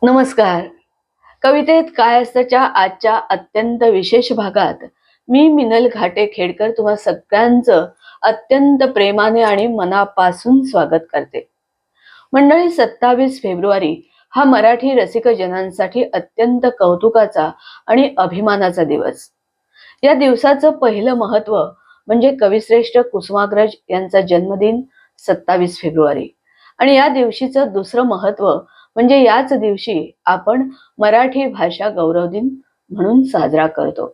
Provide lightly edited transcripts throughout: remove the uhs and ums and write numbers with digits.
नमस्कार. कवितेत काय असतंच्या आजच्या अत्यंत विशेष भागात मी मिनल घाटे खेडकर तुम्हा सगळ्यांचं अत्यंत प्रेमाने आणि मनापासून स्वागत करते. मंडळी, 27 फेब्रुवारी हा मराठी रसिक जनांसाठी अत्यंत कौतुकाचा आणि अभिमानाचा दिवस. या दिवसाचं पहिलं महत्व म्हणजे कविश्रेष्ठ कुसुमाग्रज यांचा जन्मदिन 27 फेब्रुवारी आणि या दिवशीचं दुसरं महत्व म्हणजे याच दिवशी आपण मराठी भाषा गौरव दिन म्हणून साजरा करतो.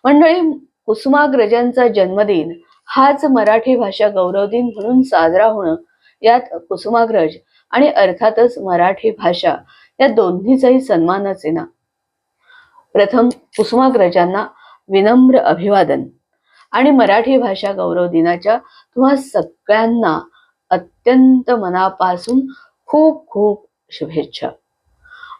मंडळी, कुसुमाग्रजांचा जन्मदिन हाच मराठी भाषा गौरव दिन म्हणून साजरा होणं यात कुसुमाग्रज आणि अर्थातच मराठी भाषा या दोन्हीचाही सन्मानच आहे ना. प्रथम कुसुमाग्रजांना विनम्र अभिवादन आणि मराठी भाषा गौरव दिनाच्या तुम्हा सगळ्यांना अत्यंत मनापासून खूप खूप शुभेच्छा.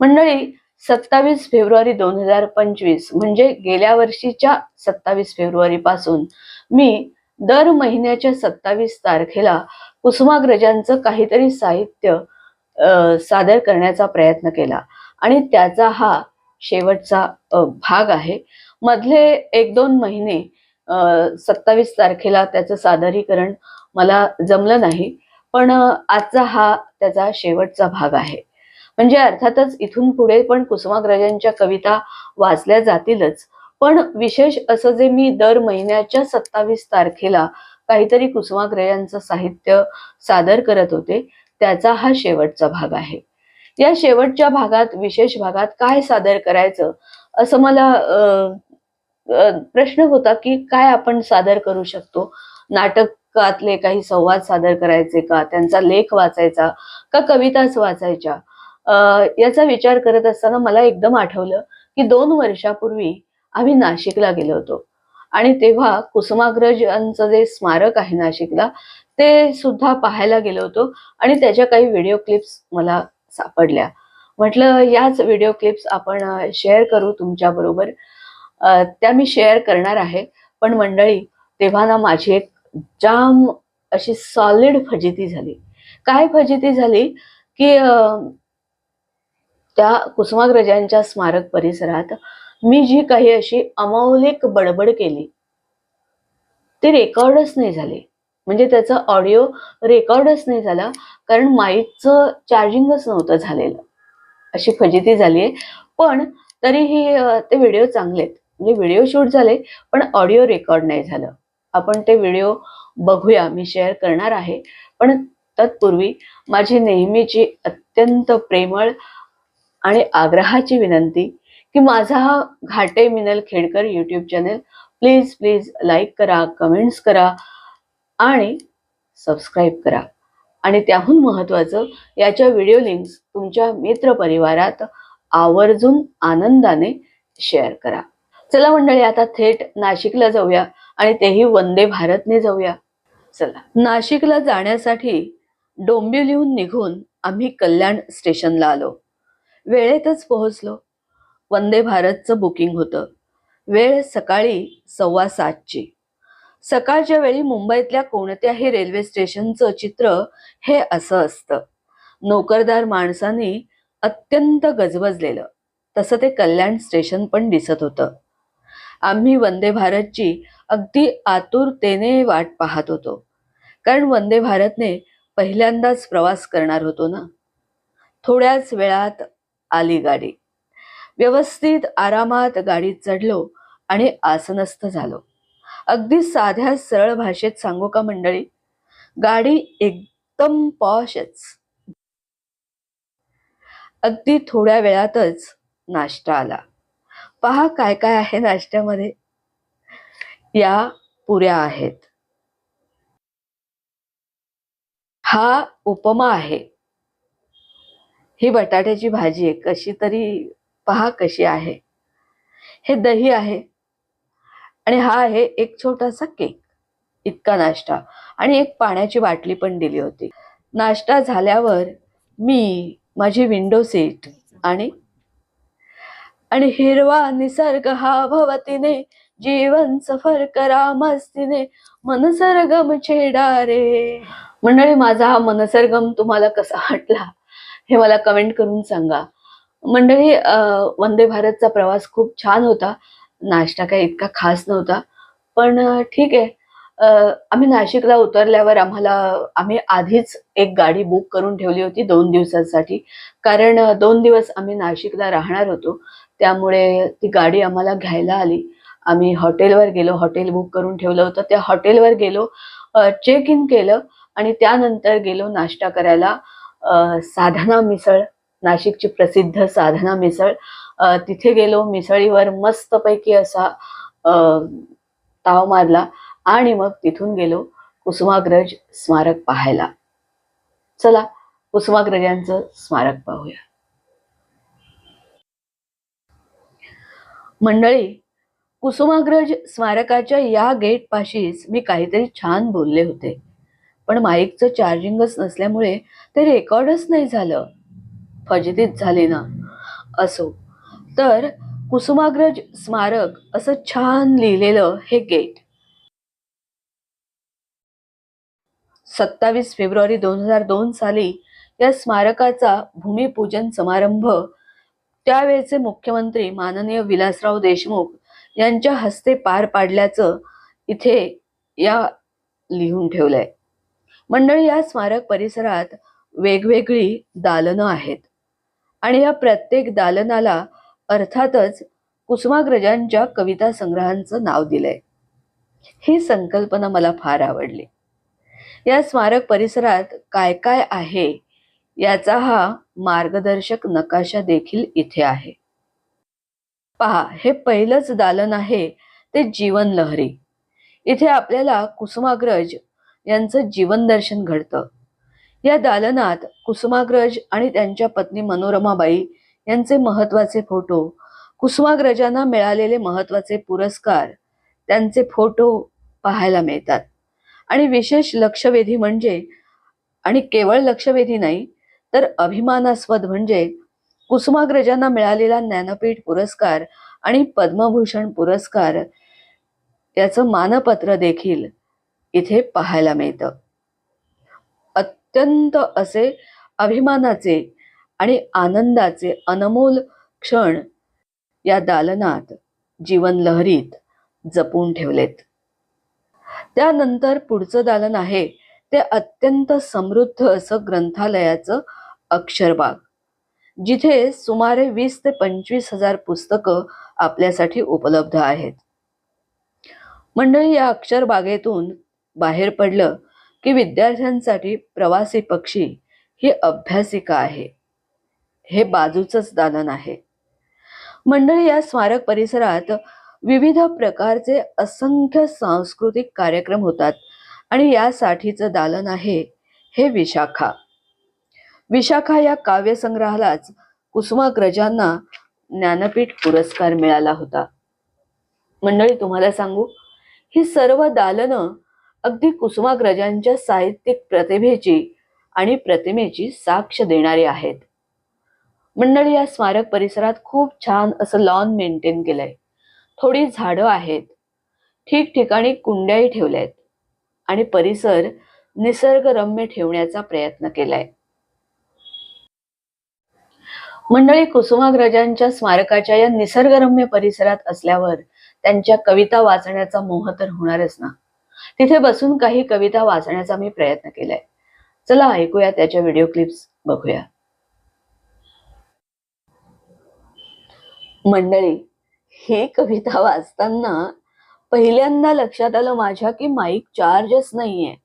मंडळी, 27 फेब्रुवारी 2025 म्हणजे गेल्या वर्षीच्या 27 फेब्रुवारी पासून मी दर महिन्याच्या 27 तारखेला कुसुमाग्रजांचं काहीतरी साहित्य सादर करण्याचा प्रयत्न केला आणि त्याचा हा शेवटचा भाग आहे. मधले 1-2 महिने 27 तारखेला त्याचं सादरीकरण मला जमलं नाही, पण आजचा हा त्याचा शेवटचा भाग आहे. म्हणजे अर्थातच इथून पुढे पण कुसुमाग्रजांच्या कविता वाचल्या जातीलच, पण विशेष असं जे मी दर महिन्याच्या 27 तारखेला काहीतरी कुसुमाग्रजांचं साहित्य सादर करत होते, त्याचा हा शेवटचा भाग आहे. या शेवटच्या भागात, विशेष भागात काय सादर करायचं असं मला प्रश्न होता की काय आपण सादर करू शकतो. नाटकातले काही संवाद सादर करायचे का, त्यांचा लेख वाचायचा का, कविताच वाचायच्या, याचा विचार करत असताना मला एकदम आठवलं की 2 वर्षापूर्वी आम्ही नाशिकला गेलो होतो आणि तेव्हा कुसुमाग्रजांचं जे स्मारक आहे नाशिकला ते सुद्धा पाहायला गेलो होतो आणि त्याच्या काही व्हिडिओ क्लिप्स मला सापडल्या. म्हटलं याच व्हिडिओ क्लिप्स आपण शेअर करू तुमच्या बरोबर. त्या मी शेअर करणार आहे. पण मंडळी, तेव्हा ना माझी एक जाम अशी सॉलिड फजिती झाली. काय फजिती झाली की त्या कुसुमाग्रजांच्या स्मारक परिसरात मी जी काही अशी अमौलिक बडबड केली ती रेकॉर्डच नाही झाली. म्हणजे त्याचा ऑडिओ रेकॉर्डच नाही झाला, कारण माईकचं चार्जिंगच नव्हतं झालेलं. अशी फजिती झालीये. पण तरीही ते व्हिडिओ चांगले आहेत. म्हणजे व्हिडिओ शूट झाले पण ऑडिओ रेकॉर्ड नाही झालं. आपण ते व्हिडिओ बघूया, मी शेअर करणार आहे. पण तत्पूर्वी माझी नेहमीची अत्यंत प्रेमळ आणि आग्रहाची विनंती की माझा हा Ghate Minal Khedkar YouTube channel please please like करा, कमेंट्स करा आणि सबस्क्राईब करा. आणि त्याहून महत्वाचं, याच्या व्हिडिओ लिंक्स तुमच्या मित्रपरिवारात आवर्जून आनंदाने शेअर करा. चला मंडळी, आता थेट नाशिकला जाऊया आणि तेही वंदे भारतने जाऊया. चला. नाशिकला जाण्यासाठी डोंबिवलीहून निघून आम्ही कल्याण स्टेशनला आलो. वेळेतच पोहोचलो. वंदे भारतचं बुकिंग होतं. वेळ सकाळी 7:15ची. सकाळच्या वेळी मुंबईतल्या कोणत्याही रेल्वे स्टेशनचं चित्र हे असं असतं. नोकरदार माणसांनी अत्यंत गजबजलेलं. तसं ते कल्याण स्टेशन पण दिसत होतं. आम्ही वंदे भारतची अगदी आतुरतेने वाट पाहत होतो, कारण वंदे भारतने पहिल्यांदाच प्रवास करणार होतो ना. थोड्याच वेळात आली गाडी. व्यवस्थित आरामात गाडीत चढलो आणि आसनस्थ झालो. अगदी साध्या सरळ भाषेत सांगू का मंडळी, गाडी एकदम पॉशच. अगदी थोड्या वेळातच नाश्ता आला. पहा काय काय आहे नाश्त्यामध्ये. या पुऱ्या आहेत. हा उपमा आहे. ही बटाट्याची भाजी आहे, कशी तरी पहा कशी आहे. हे दही आहे आणि हा आहे एक छोटासा केक. इतका नाश्ता आणि एक पाण्याची बाटली पण दिली होती. नाश्ता झाल्यावर मी माझी विंडो सीट आणि हिरवा निसर्ग हा भवतीने, जीवन सफर करा मस्तीने, मनसरगम छेडा रे. मंडळी, माझा हा मनसरगम तुम्हाला कसा वाटला हे मला कमेंट करून सांगा. मंडळी, वंदे भारतचा प्रवास खूप छान होता. नाश्ता काही इतका खास नव्हता. पण ठीक आहे. अ, आम्ही नाशिकला उतरल्यावर आम्ही आधीच एक गाडी बुक करून ठेवली होती 2 दिवसांसाठी. कारण 2 दिवस आम्ही नाशिकला राहणार होतो. त्यामुळे ती गाडी आम्हाला घ्यायला आली. आम्ही हॉटेलवर गेलो. हॉटेल बुक करून ठेवलं होतं. त्या हॉटेलवर गेलो. चेक इन केलं आणि त्यानंतर गेलो नाश्ता करायला. साधना मिसळ, नाशिकची प्रसिद्ध साधना मिसळ. तिथे गेलो. मिसळीवर मस्तपैकी असा अ, ताव मारला आणि मग तिथून गेलो कुसुमाग्रज स्मारक पाहायला. चला, कुसुमाग्रजांचं स्मारक पाहूया. मंडळी, कुसुमाग्रज स्मारकाच्या या गेट पाशीच मी काहीतरी छान बोलले होते. पण माईकचं चार्जिंगच नसल्यामुळे ते रेकॉर्डच नाही झालं. फजितीच झाली ना. असो. तर कुसुमाग्रज स्मारक असं छान लिहिलेलं हे गेट. 27 फेब्रुवारी 2002 साली या स्मारकाचा भूमिपूजन समारंभ त्यावेळचे मुख्यमंत्री माननीय विलासराव देशमुख यांच्या हस्ते पार पाडल्याचं इथे या लिहून ठेवलंय. मंडळी, या स्मारक परिसरात वेगवेगळी दालनं आहेत आणि या प्रत्येक दालनाला अर्थातच कुसुमाग्रजांच्या कविता संग्रहांचं नाव दिलंय. ही संकल्पना मला फार आवडली. या स्मारक परिसरात काय काय आहे याचा हा मार्गदर्शक नकाशा देखील इथे आहे. पहा, हे पहिलंच दालन आहे ते जीवन लहरी. इथे आपल्याला कुसुमाग्रज यांचं जीवन दर्शन घडतं. या दालनात कुसुमाग्रज आणि त्यांच्या पत्नी मनोरमाबाई यांचे महत्वाचे फोटो, कुसुमाग्रजांना मिळालेले महत्वाचे पुरस्कार, त्यांचे फोटो पाहायला मिळतात. आणि विशेष लक्षवेधी म्हणजे, आणि केवळ लक्षवेधी नाही तर अभिमानास्पद म्हणजे, कुसुमाग्रजांना मिळालेला ज्ञानपीठ पुरस्कार आणि पद्मभूषण पुरस्कार याचं मानपत्र देखील इथे पाहायला मिळतं. अत्यंत असे अभिमानाचे आणि आनंदाचे अनमोल क्षण या दालनात जीवन लहरीत जपून ठेवलेत. त्यानंतर पुढचं दालन आहे ते अत्यंत समृद्ध असं ग्रंथालयाचं अक्षरबाग, जिथे सुमारे 20 ते 25,000 पुस्तकं आपल्यासाठी उपलब्ध आहेत. मंडळी, या अक्षरबागेतून बाहेर पडलं की विद्यार्थ्यांसाठी प्रवासी पक्षी ही अभ्यासिका आहे. हे बाजूचंच दालन आहे. मंडळी, या स्मारक परिसरात विविध प्रकारचे असंख्य सांस्कृतिक कार्यक्रम होतात आणि यासाठीचं दालन आहे हे विशाखा. विशाखा या काव्यसंग्रहालाच कुसुमाग्रजांना ज्ञानपीठ पुरस्कार मिळाला होता. मंडळी, तुम्हाला सांगू, ही सर्व दालनं अगदी कुसुमाग्रजांच्या साहित्यिक प्रतिभेची आणि प्रतिमेची साक्ष देणारी आहेत. मंडळी, या स्मारक परिसरात खूप छान असं लॉन मेंटेन केलंय. थोडी झाडं आहेत, ठिकठिकाणी कुंड्याही ठेवल्यात आणि परिसर निसर्गरम्य ठेवण्याचा प्रयत्न केलाय. मंडळी, कुसुमाग्रजांच्या स्मारकाच्या या निसर्गरम्य परिसरात असल्यावर त्यांच्या कविता वाचण्याचा मोह तर होणारच ना. तिथे बसून काही कविता वाचण्याचा मी प्रयत्न केलाय. चला, ऐकूया त्याच्या व्हिडिओ क्लिप्स बघूया. मंडळी, ही कविता वाचताना पहिल्यांदा लक्षात आलं माझ्या की माईक चार्जच नाहीये.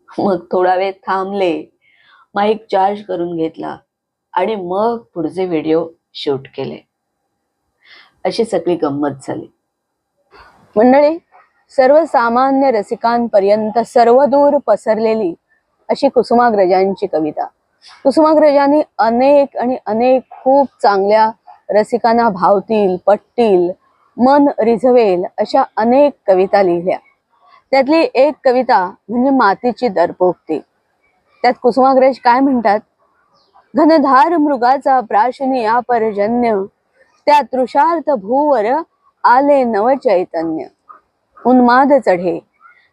मग थोडा वेळ थांबले, माईक चार्ज करून घेतला आणि मग पुढचे व्हिडिओ शूट केले. अशी सगळी गंमत झाली. मंडळी, सर्वसामान्य रसिकांपर्यंत सर्वदूर पसरलेली अशी कुसुमाग्रजांची कविता. कुसुमाग्रजांनी अनेक आणि अनेक खूप चांगल्या, रसिकांना भावतील, पटतील, मन रिझवेल अशा अनेक कविता लिहिल्या. त्यातली एक कविता म्हणजे मातीची दरपोक्ती. त्यात कुसुमाग्रज काय म्हणतात? घनधार मृगाचा प्राशनी या पर्जन्य, त्या तृषार्थ भूवर आले नवचैतन्य. उन्माद चढे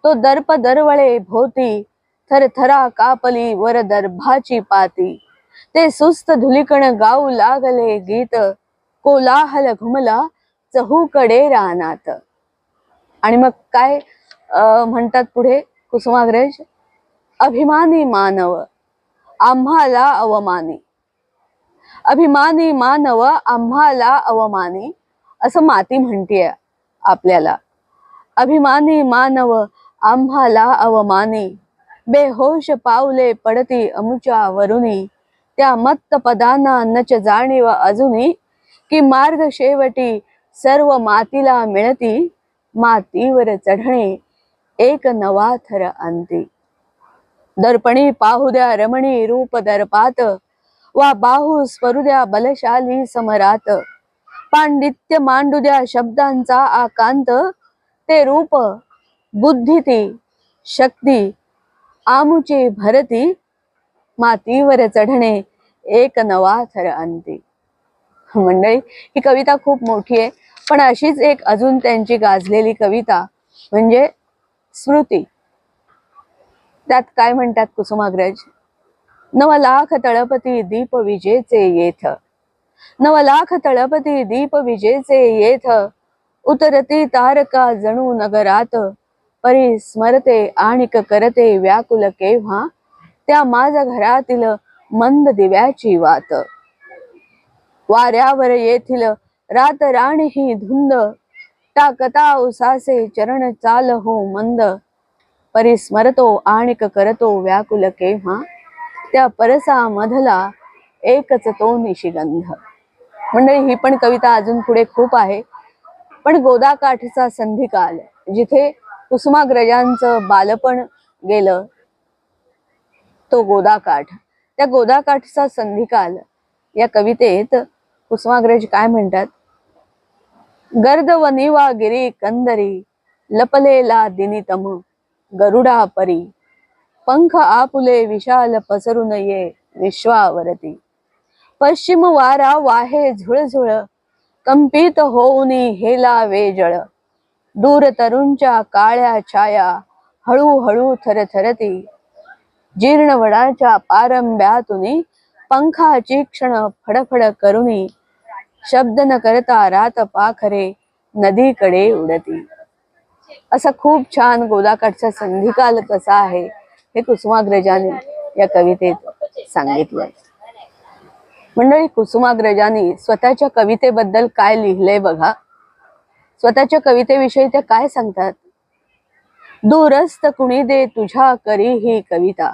तो दर्प दरवळे भोवती, थरथरा कापली वर दर्भाची पाती. ते सुस्त धुलिकण गाऊ लागले गीत, कोलाहल घुमला चहूकडे रानात. आणि मग काय म्हणतात पुढे कुसुमाग्रज? अभिमानी मानव आम्हाला अवमानी, अभिमानी मानव आम्हाला अवमानी, असं माती म्हणतीये आपल्याला. अभिमानी मानव आम्हाला अवमानी, बेहोश पावले पडती अमुच्या वरुनी, त्या मत्त पदांना नच जाणीव अजूनी, की मार्ग शेवटी सर्व मातीला मिळती, मातीवर चढणे एक नवा थर अंती. दर्पणी पाहू द्या रमणी रूप दर्पात, वा बाहू स्फुरू द्या बलशाली समरात, पांडित्य मांडू द्या शब्दांचा आकांत, ते रूप बुद्धीती शक्ती आमुची भरती, मातीवर चढणे एक नवा थर अंती. मंडळी, ही कविता खूप मोठी आहे, पण अशीच एक अजून त्यांची गाजलेली कविता म्हणजे स्मृती. त्यात काय म्हणतात कुसुमाग्रज? 9,00,000 तळपती दीप विजेचे येथ, 9,00,000 तळपती दीप विजेचे येथ, उतरती तारका जणू नगरात, परी स्मरते आणिक करते व्याकुल केव्हा, त्या माझ्या घरातील मंद दिव्याची वात. वाऱ्यावर येथील रात राणी ही धुंद, टाकता उसासे चरण चाल हो मंद, परी स्मरतो आणिक करतो व्याकुल केव्हा, त्या परसा मधला एकच तो निशिगंध. मंडळी, ही पण कविता अजून पुढे खूप आहे. पण गोदाकाठचा संधिकाल, जिथे कुसुमाग्रजांचं बालपण गेलं, तो गोदाकाठ, त्या गोदाकाठचा संधिकाल या कवितेत कुसुमाग्रज काय म्हणतात? गर्द व निवा गिरी कंदरी, लपलेला दिनितम गरुडा परी, पंख आपुले विशाल पसरून ये विश्वावरती, पश्चिम वारा वाहे झुळझुळ, कंपित होऊनी हेला वेजळ, दूर तरुंच्या काळ्या छाया हळूहळू थरथरती, जीर्ण वडाच्या पारंब्यातुनी पंखाची क्षण फडफड करुनी, शब्द न करता रात पाखरे नदीकडे उडती. असा खूप छान गोदाकाठचा संधिकाल कसा आहे हे कुसुमाग्रजांनी या कवितेत सांगितलंय. मंडळी, कुसुमाग्रजांनी स्वतःच्या कवितेबद्दल काय लिहिलंय बघा. स्वतःच्या कवितेविषयी ते काय सांगतात? दूरस्थ कुणी दे तुझ्या करी ही कविता,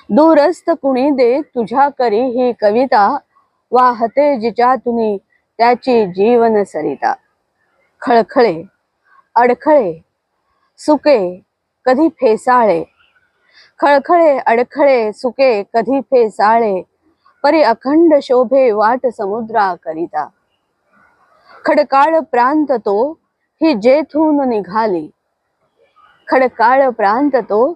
दूरस्थ कुणी दे तुझ्या करी ही कविता, वाहते जिच्यातुनी त्याची जीवन सरिता, खळखळे अडखळे सुके कधी फेसाळे, खळखळे अडखळे सुके कधी फेसाळे, परी अखंड शोभे वाट समुद्रा करिता, खडकाळ प्रांत तो ही जेथून निघाली, खडकाळ प्रांत तो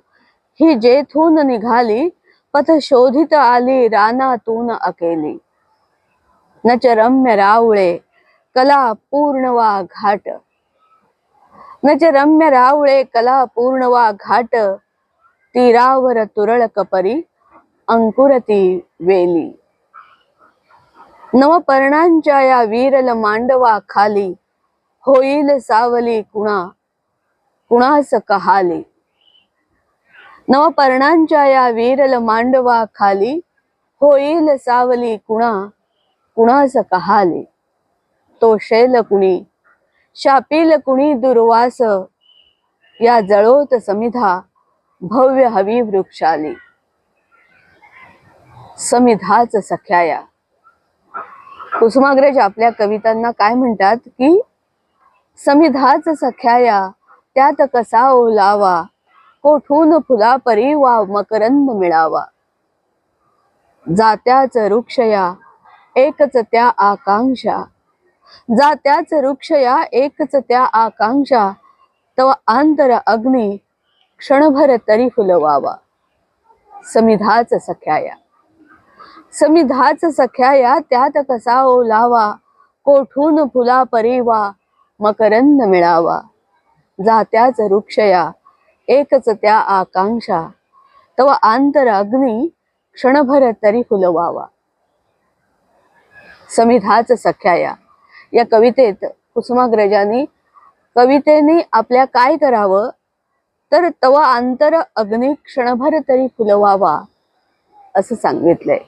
ही जेथून निघाली, पथ शोधित आली रानातून अकेली, नच रम्य रावळे कला पूर्णवा घाट, नच रम्य रावळे कला पूर्णवा घाट, तीरावर तुरळक परी अंकुरती वेली, नवपर्णांच्या या विरल मांडवा खाली, होईल सावली कुणा कुणास कहाली, नवपर्णांच्या या विरल मांडवा खाली, होईल सावली कुणा कुणास कहाली, तो शैल कुणी शापील कुणी दुर्वास, या जळोत समिधा भव्य हवी वृक्षाली. समिधाच सख्याया. कुसुमाग्रज आपल्या कवितांना काय म्हणतात की समिधाच सख्याया, त्यात कसा ओलावा, कोठून फुला परी वा मकरंद मिळावा, जात्याच वृक्षया एकच त्या आकांक्षा, जात्याच वृक्षया एकच त्या आकांक्षा, तव आंतर अग्नी क्षणभर तरी फुलवावा. समिधाच सख्याया, समिधाच सख्याया, त्यात कसा ओलावा, कोठून फुला परी वा मकरंद मिळावा, जात्याच वृक्षया एकच त्या आकांक्षा, तव आंतर अग्नी क्षणभर तरी फुलवावा. समिधाच सख्या या कवितेत कुसुमाग्रजांनी कवितेने आपल्या काय करावं तर तवा अंतर अग्नी क्षणभर तरी फुलवावा असं सांगितलंय.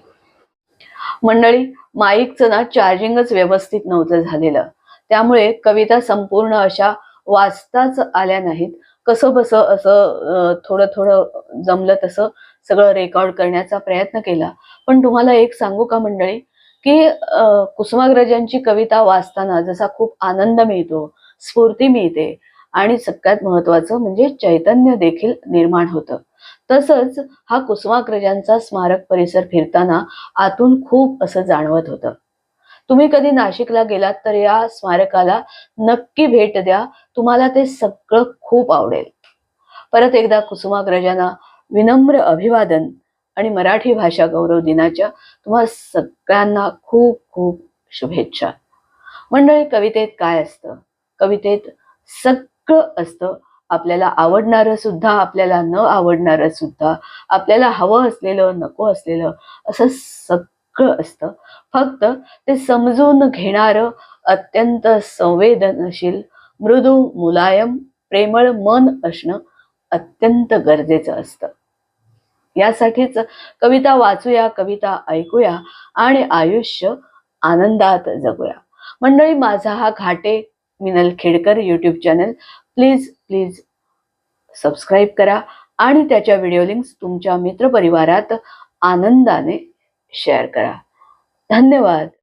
मंडळी, माईकचं ना चार्जिंगच व्यवस्थित नव्हतं झालेलं, त्यामुळे कविता संपूर्ण अशा वाचताच आल्या नाहीत. कसं बसं असं थोडं थोडं जमलं तसं सगळं रेकॉर्ड करण्याचा प्रयत्न केला. पण तुम्हाला एक सांगू का मंडळी, की कुसुमाग्रजांची कविता वाचताना जसा खूप आनंद मिळतो, स्फूर्ती मिळते आणि सगळ्यात महत्वाचं म्हणजे चैतन्य देखील निर्माण होतं, तसंच हा कुसुमाग्रजांचा स्मारक परिसर फिरताना आतून खूप असं जाणवत होतं. तुम्ही कधी नाशिकला गेलात तर या स्मारकाला नक्की भेट द्या. तुम्हाला ते सगळं खूप आवडेल. परत एकदा कुसुमाग्रजांना विनम्र अभिवादन आणि मराठी भाषा गौरव दिनाच्या तुम्हा सगळ्यांना खूप खूप शुभेच्छा. मंडळी, कवितेत काय असतं? कवितेत सगळं असतं. आपल्याला आवडणारं सुद्धा, आपल्याला न आवडणारं सुद्धा, आपल्याला हवं असलेलं, नको असलेलं, असं सगळं असतं. फक्त ते समजून घेणारं अत्यंत संवेदनशील, मृदू, मुलायम, प्रेमळ मन असणं अत्यंत गरजेचं असतं. यासाठीच कविता वाचूया, कविता ऐकूया आणि आयुष्य आनंदात जगूया. मंडळी, माझा हा Ghate Minal Khedkar YouTube channel please please subscribe करा आणि त्याच्या व्हिडिओ लिंक्स तुमच्या मित्रपरिवारात आनंदाने शेअर करा. धन्यवाद.